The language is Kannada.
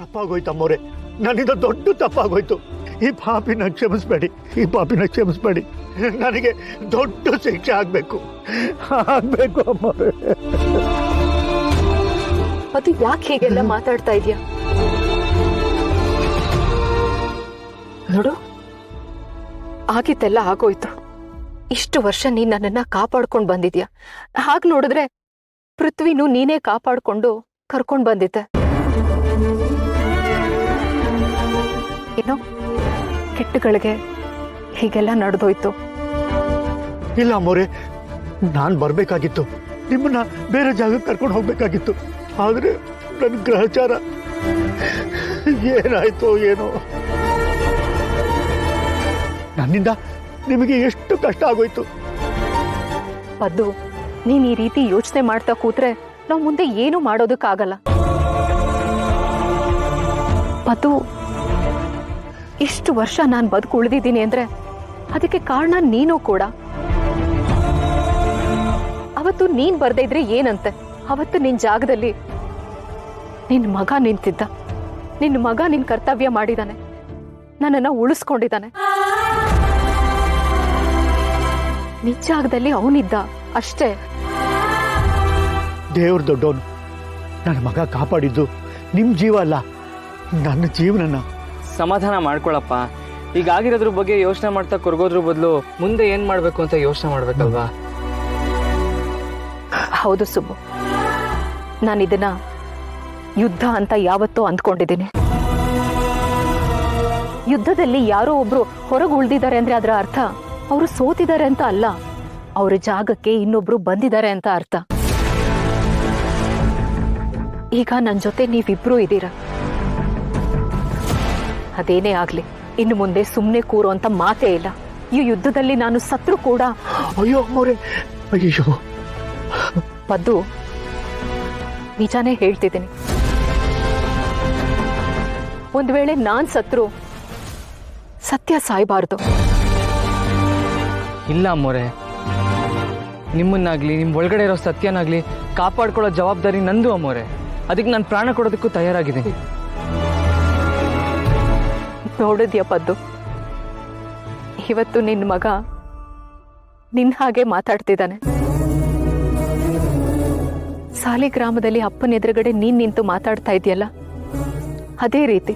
ತಪ್ಪಾಗೋಯ್ತಮ್ಮವ್ರೆ, ನನ್ನಿಂದ ದೊಡ್ಡ ತಪ್ಪಾಗೋಯ್ತು. ಈ ಪಾಪಿನ ಕ್ಷಮಿಸ್ಬೇಡಿ, ಈ ಪಾಪಿನ ಕ್ಷಮಿಸ್ಬೇಡಿ. ನನಗೆ ದೊಡ್ಡ ಶಿಕ್ಷೆ ಆಗ್ಬೇಕು ಅಮ್ಮವ್ರೆ. ಅದು ಯಾಕೆ ಹೀಗೆಲ್ಲ ಮಾತಾಡ್ತಾ ಇದೀಯ? ನೋಡು, ಆಗಿತ್ತೆಲ್ಲ ಆಗೋಯ್ತು. ಇಷ್ಟು ವರ್ಷ ನೀನ್ ನನ್ನನ್ನ ಕಾಪಾಡ್ಕೊಂಡ್ ಬಂದಿದ್ಯಾ. ಹಾಗ್ ನೋಡಿದ್ರೆ ಪೃಥ್ವಿನೂ ನೀನೇ ಕಾಪಾಡ್ಕೊಂಡು ಕರ್ಕೊಂಡ್ ಬಂದಿದ್ದೆ. ಏನೋ ಕೆಟ್ಟಗಳಿಗೆ ಹೀಗೆಲ್ಲ ನಡೆದೋಯ್ತು. ಇಲ್ಲ ಅಮ್ಮವ್ರೆ, ನಾನ್ ಬರ್ಬೇಕಾಗಿತ್ತು, ನಿಮ್ಮನ್ನ ಬೇರೆ ಜಾಗಕ್ಕೆ ಕರ್ಕೊಂಡು ಹೋಗ್ಬೇಕಾಗಿತ್ತು. ಆದ್ರೆ ನನ್ನ ಗ್ರಹಚಾರ ಏನಾಯ್ತೋ ಏನೋ. ನನ್ನಿಂದ ನಿಮಗೆ ಎಷ್ಟು ಕಷ್ಟ ಆಗೋಯ್ತು. ಪದ್ದು, ನೀನ್ ಈ ರೀತಿ ಯೋಚನೆ ಮಾಡ್ತಾ ಕೂತ್ರೆ ನಾವು ಮುಂದೆ ಏನು ಮಾಡೋದಕ್ಕಾಗಲ್ಲ. ಪದ್ದು, ಇಷ್ಟು ವರ್ಷ ನಾನು ಬದುಕು ಉಳಿದಿದ್ದೀನಿ ಅಂದ್ರೆ ಅದಕ್ಕೆ ಕಾರಣ ನೀನು ಕೂಡ. ಅವತ್ತು ನೀನ್ ಬರ್ದೇ ಇದ್ರೆ ಏನಂತೆ? ಅವತ್ತು ನಿನ್ ಜಾಗದಲ್ಲಿ ನಿನ್ ಮಗ ನಿಂತಿದ್ದ. ನಿನ್ ಮಗ ನಿನ್ ಕರ್ತವ್ಯ ಮಾಡಿದಾನೆ, ನನ್ನನ್ನ ಉಳಿಸ್ಕೊಂಡಿದ್ದಾನೆ. ನಿಜ ಜಾಗದಲ್ಲಿ ಅವನಿದ್ದ ಅಷ್ಟೇ. ದೇವ್ರ ದೊಡ್ಡವನು. ನನ್ನ ಮಗ ಕಾಪಾಡಿದ್ದು ನಿಮ್ ಜೀವ ಅಲ್ಲ, ನನ್ನ ಜೀವನನ. ಸಮಾಧಾನ ಮಾಡ್ಕೊಳಪ್ಪ. ಈಗ ಆಗಿರೋದ್ರ ಬಗ್ಗೆ ಯೋಚನೆ ಮಾಡ್ತಾ ಕೊರಗೋದ್ರ ಬದಲು ಮುಂದೆ ಏನ್ ಮಾಡ್ಬೇಕು ಅಂತ ಯೋಚನೆ ಮಾಡ್ಬೇಕಲ್ವಾ? ಹೌದು ಸುಬ್ಬು, ನಾನಿದನ್ನ ಯುದ್ಧ ಅಂತ ಯಾವತ್ತೂ ಅಂದ್ಕೊಂಡಿದ್ದೀನಿ. ಯುದ್ಧದಲ್ಲಿ ಯಾರೋ ಒಬ್ರು ಹೊರಗೆ ಉಳ್ದಿದ್ದಾರೆ ಅಂದ್ರೆ ಅದರ ಅರ್ಥ ಅವರು ಸೋತಿದ್ದಾರೆ ಅಂತ ಅಲ್ಲ, ಅವ್ರ ಜಾಗಕ್ಕೆ ಇನ್ನೊಬ್ರು ಬಂದಿದ್ದಾರೆ ಅಂತ ಅರ್ಥ. ಈಗ ನನ್ನ ಜೊತೆ ನೀವಿಬ್ರು ಇದ್ದೀರಾ. ಅದೇನೇ ಆಗ್ಲಿ, ಇನ್ನು ಮುಂದೆ ಸುಮ್ಮನೆ ಕೂರೋ ಅಂತ ಮಾತೇ ಇಲ್ಲ. ಈ ಯುದ್ಧದಲ್ಲಿ ನಾನು ಸತ್ರು ಕೂಡ. ಅಯ್ಯೋ ಅಮ್ಮವ್ರೆ, ಅಯ್ಯೋ. ಪದ್ದು, ನಿಜಾನೇ ಹೇಳ್ತಿದ್ದೀನಿ. ಒಂದ್ ವೇಳೆ ನಾನ್ ಸತ್ರು ಸತ್ಯ ಸಾಯ್ಬಾರ್ದು. ಇಲ್ಲ ಅಮ್ಮೋರೆ, ನಿಮ್ಮನ್ನಾಗ್ಲಿ ನಿಮ್ ಒಳಗಡೆ ಇರೋ ಸತ್ಯನಾಗ್ಲಿ ಕಾಪಾಡ್ಕೊಳ್ಳೋ ಜವಾಬ್ದಾರಿ ನಂದು ಅಮ್ಮೋರೆ. ಅದಕ್ಕೆ ನಾನು ಪ್ರಾಣ ಕೊಡೋದಕ್ಕೂ ತಯಾರಾಗಿದ್ದೀನಿ. ನೋಡಿದ್ಯಾ ಪದ್ದು, ಇವತ್ತು ನಿನ್ನ ಮಗ ನಿನ್ ಹಾಗೆ ಮಾತಾಡ್ತಿದ್ದಾನೆ. ಸಾಲಿಗ್ರಾಮದಲ್ಲಿ ಅಪ್ಪನ ಎದುರುಗಡೆ ನೀನ್ ನಿಂತು ಮಾತಾಡ್ತಾ ಇದೆಯಲ್ಲ, ಅದೇ ರೀತಿ